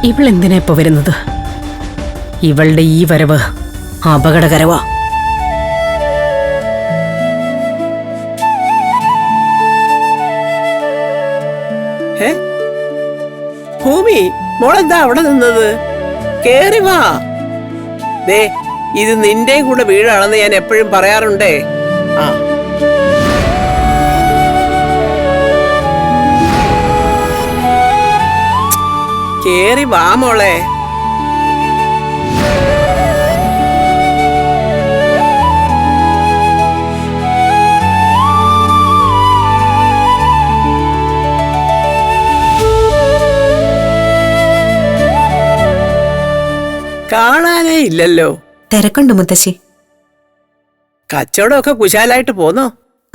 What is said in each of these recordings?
ഇവളെന്തിനാ ഇപ്പൊ വരുന്നത്? ഇവളുടെ ഈ വരവ് അപകടകരവാ. ഭൂമി, മോളെന്താ അവിടെ നിന്നത്? കേറി വാ. ദേ, ഇത് നിന്റെ കൂടെ വീടാണെന്ന് ഞാൻ എപ്പോഴും പറയാറുണ്ടേ. ആ, കേറി വാ മോളെ. കാണാനേ ഇല്ലല്ലോ. തിരക്കുണ്ട് മുത്തശ്ശി. കച്ചവടമൊക്കെ കുശാലായിട്ട് പോന്നോ?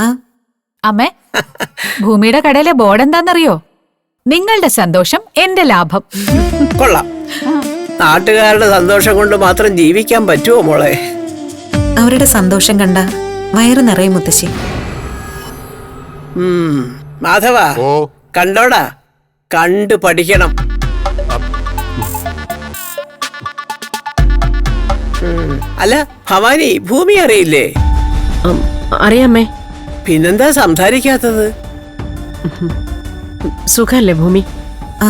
ആ അമ്മേ, ഭൂമിയുടെ കടയിലെ ബോർഡ് എന്താന്നറിയോ? നിങ്ങളുടെ സന്തോഷം എന്റെ ലാഭം. കൊള്ളാം. നാട്ടുകാരുടെ സന്തോഷം കൊണ്ട് മാത്രം ജീവിക്കാൻ പറ്റുമോ മോളെ? അവരുടെ സന്തോഷം കണ്ട വയറ് നിറയും മുത്തശ്ശി. മാധവ, കണ്ടോടാ, കണ്ടു പഠിക്കണം. അല്ല ഭവാനി, ഭൂമി അറിയില്ലേ? അറിയാമേ. പിന്നെന്താ സംസാരിക്കാത്തത്? സുഖല്ലേ ഭൂമി? ആ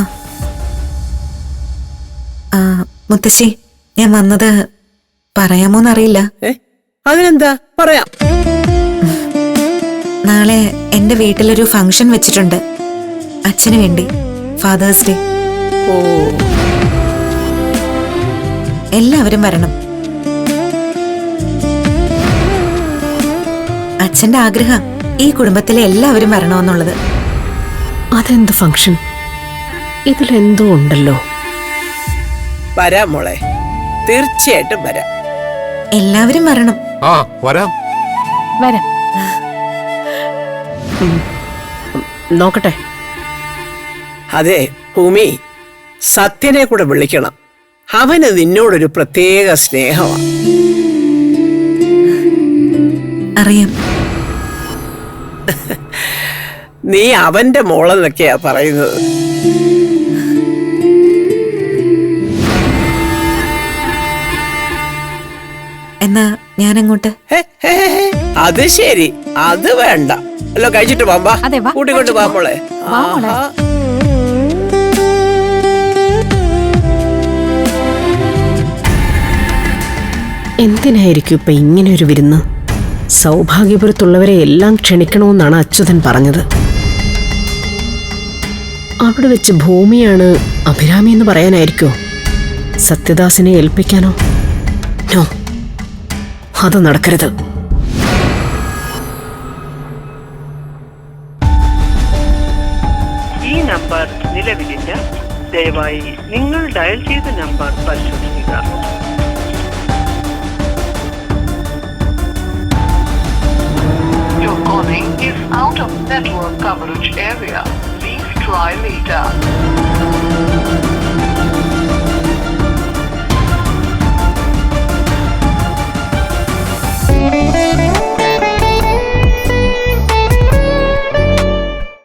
മുത്തശ്ശി, ഞാൻ വന്നത് പറയാമോന്നറിയില്ല. അതിനെന്താ, പറയാം. നാളെ എന്റെ വീട്ടിലൊരു ഫംഗ്ഷൻ വെച്ചിട്ടുണ്ട്, അച്ഛന് വേണ്ടി. Fathers day. ഓ, എല്ലാവരും വരണം. അച്ഛന്റെ ആഗ്രഹം ഈ കുടുംബത്തിലെ എല്ലാവരും വരണമെന്നുള്ളത്. അതെന്ത് ഫംഗ്ഷൻ? ഇതിലെന്തോ ഉണ്ടല്ലോ. വരാം മോളെ, തീർച്ചയായിട്ടും വരാം. എല്ലാവരും വരണം. വരാം. വരാം. നോക്കട്ടെ. അതെ ഭൂമി, സത്യനെ കൂടെ വിളിക്കണം. അവന് നിന്നോടൊരു പ്രത്യേക സ്നേഹമാണ്. അറിയാം. നീ അവന്റെ മോളെന്നൊക്കെയാ പറയുന്നത്. എന്നാ ഞാനങ്ങോട്ട്. അത് ശരി, അത് വേണ്ട. അല്ലോ, കഴിച്ചിട്ട് പോമ്പാ. അതെ, വാ, കൂട്ടിക്കൊണ്ട് പോവാ മോളെ. വാ മോളെ. എന്തിനായിരിക്കും ഇപ്പൊ ഇങ്ങനെ ഒരു വിരുന്ന്? സൗഭാഗ്യപുരത്തുള്ളവരെ എല്ലാം ക്ഷണിക്കണമെന്നാണ് അച്യുതൻ പറഞ്ഞത്. അവിടെ വെച്ച് ഭൂമിയാണ് അഭിരാമി എന്ന് പറയാനായിരിക്കോ? സത്യദാസിനെ ഏൽപ്പിക്കാനോ? നോ, അത് നടക്കരുത്. ഈ നമ്പർ നിലവിലില്ല. ദയവായി നിങ്ങൾ ഡയൽ ചെയ്ത നമ്പർ പരിശോധിക്കുക. Your calling is out of network coverage area. Please try later.